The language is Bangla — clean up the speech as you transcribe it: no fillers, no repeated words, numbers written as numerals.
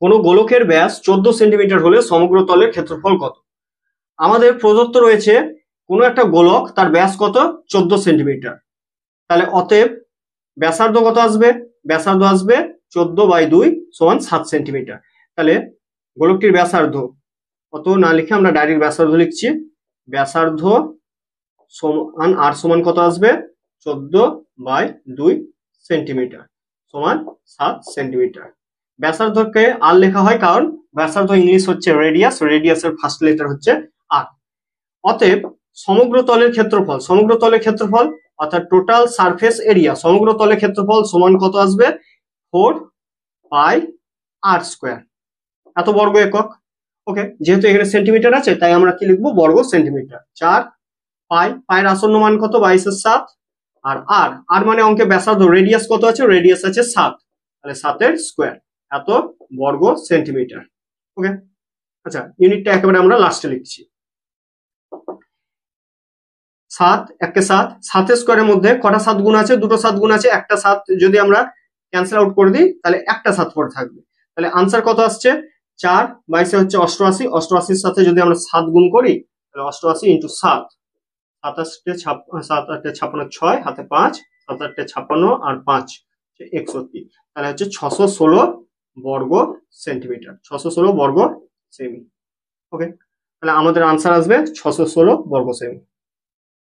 কোনো গোলকের ব্যাস 14 সেন্টিমিটার হলে সমগ্র তলের ক্ষেত্রফল কত? আমাদের প্রদত্ত রয়েছে কোনো একটা গোলক, তার ব্যাস কত? 14 সেন্টিমিটার। তাহলে অতএব ব্যাসার্ধ কত আসবে? ব্যাসার্ধ আসবে 14/2 সমান 7 সেন্টিমিটার। তাহলে গোলকটির ব্যাসার্ধ কত না লিখে আমরা ডাইরেক্ট ব্যাসার্ধ লিখছি। ব্যাসার্ধ সমান আর সমান কত আসবে? 14/2 সেন্টিমিটার সমান 7 সেন্টিমিটার। ব্যাসার্ধকে আর লেখা হয় কারণ ব্যাসার্ধ ইংলিশ হচ্ছে রেডিয়াস, রেডিয়াসের ফার্স্ট লেটার হচ্ছে আর। অতএব সমগ্র তলের ক্ষেত্রফল, সমগ্র তলের ক্ষেত্রফল অর্থাৎ টোটাল সারফেস এরিয়া, সমগ্র তলের ক্ষেত্রফল সমান কত আসবে? 4πr²। এত বর্গ একক। ওকে, যেহেতু এখানে সেন্টিমিটার আছে তাই আমরা কি লিখবো? বর্গ সেন্টিমিটার। 4 পাই, পায়ের আসন্ন মান কত? 22/7। আর আর আর মানে অঙ্কে ব্যাসার্ধ, রেডিয়াস কত আছে? রেডিয়াস আছে 7, তাহলে 7 স্কোয়ার, এত বর্গ সেন্টিমিটার। ওকে, আচ্ছা ইউনিটটা একেবারে আমরা লাস্টে লিখছি। 7 1 7, 7 স্কোয়ারের মধ্যে কটা 7 গুণ আছে? দুটো 7 গুণ আছে। একটা 7 যদি আমরা ক্যান্সেল আউট করে দিই তাহলে একটা 7 পরে থাকবে। তাহলে আনসার কত আসছে? 4 22 হচ্ছে 88, 88-র সাথে যদি আমরা 7 গুণ করি তাহলে 88 ইন্টু 7, 7 56, 6 হাতে 5, 7 56 আর 5 61, তাহলে হচ্ছে 616 বর্গ সেন্টিমিটার, 616 বর্গ সেমি। ওকে, তাহলে আমাদের আনসার আসবে 616 বর্গ সেমি।